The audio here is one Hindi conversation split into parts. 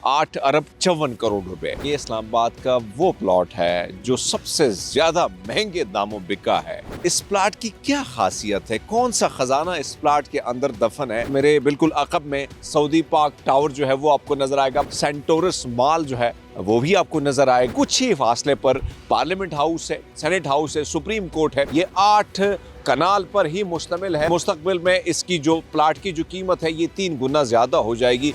8 अरब 54 करोड़ रुपए। ये इस्लामाबाद का वो प्लॉट है जो सबसे ज्यादा महंगे दामों बिका है। इस प्लॉट की क्या खासियत है, कौन सा खजाना इस प्लॉट के अंदर दफन है? मेरे बिल्कुल अकब में सऊदी पाक टावर जो है वो आपको नजर आएगा। सेंटोरस मॉल जो है वो भी आपको नजर आएगा। कुछ ही फासले पर पार्लियामेंट हाउस है, सेनेट हाउस है, सुप्रीम कोर्ट है। ये 8 कनाल पर ही मुश्तमिल है। मुस्तकबिल में इसकी जो प्लाट की जो कीमत है ये 3 गुना ज्यादा हो जाएगी।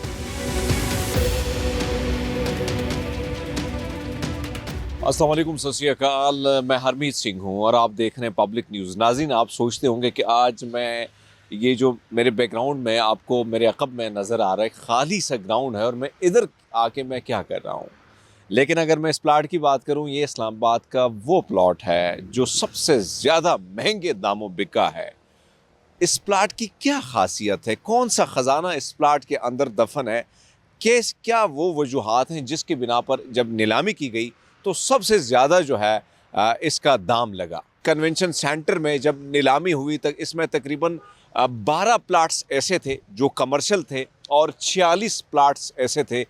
अस्सलाम वालेकुम, सत श्री अकाल। मैं हरमीत सिंह हूँ और आप देख रहे हैं पब्लिक न्यूज़। नाज़रीन, आप सोचते होंगे कि आज मैं ये जो मेरे बैकग्राउंड में आपको मेरे अकब में नज़र आ रहा है खाली सा ग्राउंड है और मैं इधर आके मैं क्या कर रहा हूँ। लेकिन अगर मैं इस प्लाट की बात करूँ, ये इस्लामाबाद का वो प्लॉट है जो सबसे ज़्यादा महंगे दामों बिका है। इस प्लाट की क्या खासियत है, कौन सा ख़जाना इस प्लाट के अंदर दफन है, क्या वो वजूहात हैं जिसकी बिना पर जब नीलामी की गई तो सबसे ज़्यादा जो है इसका दाम लगा। कन्वेंशन सेंटर में जब नीलामी हुई तक इसमें तकरीबन 12 प्लाट्स ऐसे थे जो कमर्शियल थे और 46 प्लाट्स ऐसे थे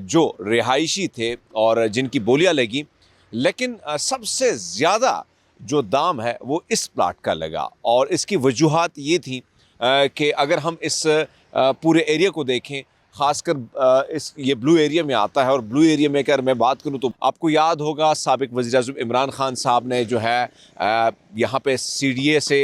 जो रिहायशी थे और जिनकी बोलियां लगी। लेकिन सबसे ज़्यादा जो दाम है वो इस प्लाट का लगा और इसकी वजूहात ये थी कि अगर हम इस पूरे एरिया को देखें, ख़ासकर इस ये ब्लू एरिया में आता है। और ब्लू एरिया में अगर मैं बात करूं तो आपको याद होगा साबिक़ वज़ीर-ए-आज़म इमरान खान साहब ने जो है यहाँ पे CDA से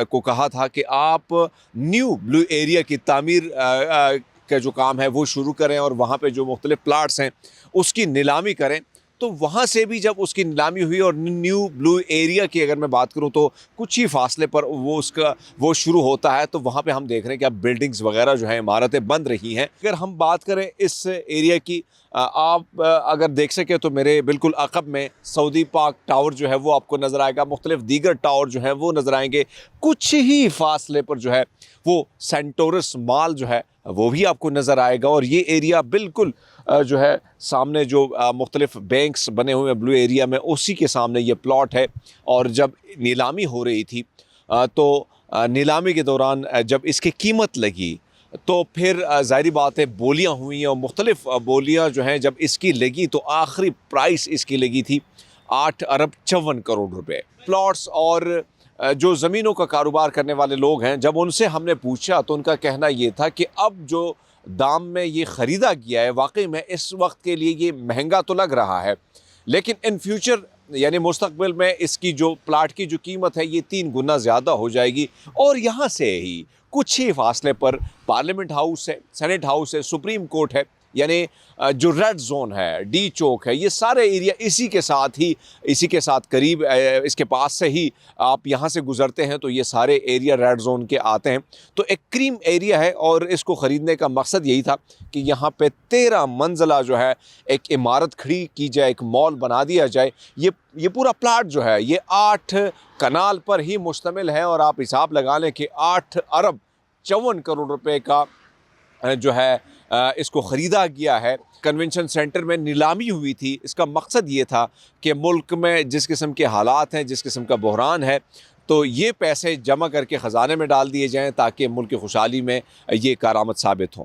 को कहा था कि आप न्यू ब्लू एरिया की तामीर का जो काम है वो शुरू करें और वहाँ पे जो मुख्तलिफ प्लाट्स हैं उसकी नीलामी करें। तो वहाँ से भी जब उसकी नीलामी हुई और न्यू ब्लू एरिया की अगर मैं बात करूँ तो कुछ ही फासले पर वो शुरू होता है। तो वहाँ पे हम देख रहे हैं कि अब बिल्डिंग्स वगैरह जो है, इमारतें बन रही हैं। अगर हम बात करें इस एरिया की, आप अगर देख सकें तो मेरे बिल्कुल अकब में सऊदी पाक टावर जो है वो आपको नज़र आएगा। मुख्तलिफ दीगर टावर जो है वो नज़र आएंगे। कुछ ही फासले पर जो है वो सेंटोरस मॉल जो है वो भी आपको नज़र आएगा। और ये एरिया बिल्कुल जो है सामने जो मुख्तलिफ बैंक्स बने हुए हैं ब्लू एरिया में, उसी के सामने ये प्लॉट है। और जब नीलामी हो रही थी तो नीलामी के दौरान जब इसकी कीमत लगी तो फिर ज़ाहिर बात है बोलियां हुई और मुख्तलिफ बोलियां जो हैं जब इसकी लगी तो आखिरी प्राइस इसकी लगी थी 8 अरब 54 करोड़ रुपए। प्लॉट्स और जो ज़मीनों का कारोबार करने वाले लोग हैं, जब उनसे हमने पूछा तो उनका कहना ये था कि अब जो दाम में ये ख़रीदा गया है वाकई में इस वक्त के लिए ये महंगा तो लग रहा है, लेकिन इन फ्यूचर यानी मुस्तकबिल में इसकी जो प्लाट की जो कीमत है ये 3 गुना ज़्यादा हो जाएगी। और यहाँ से ही कुछ ही फासले पर पार्लियामेंट हाउस है, सेनेट हाउस है, सुप्रीम कोर्ट है। यानी जो रेड जोन है, डी चौक है, ये सारे एरिया इसी के साथ करीब इसके पास से ही आप यहाँ से गुज़रते हैं तो ये सारे एरिया रेड जोन के आते हैं। तो एक क्रीम एरिया है और इसको ख़रीदने का मकसद यही था कि यहाँ पे 13 मंजिला जो है एक इमारत खड़ी की जाए, एक मॉल बना दिया जाए। ये पूरा प्लाट जो है ये 8 कनाल पर ही मुश्तमिल है और आप हिसाब लगा लें कि 8 अरब 54 करोड़ रुपए का जो है इसको ख़रीदा गया है। कन्वेंशन सेंटर में नीलामी हुई थी। इसका मकसद ये था कि मुल्क में जिस किस्म के हालात हैं, जिस किस्म का बहरान है, तो ये पैसे जमा करके ख़जाने में डाल दिए जाएं ताकि मुल्क की खुशहाली में ये कारआमद साबित हों।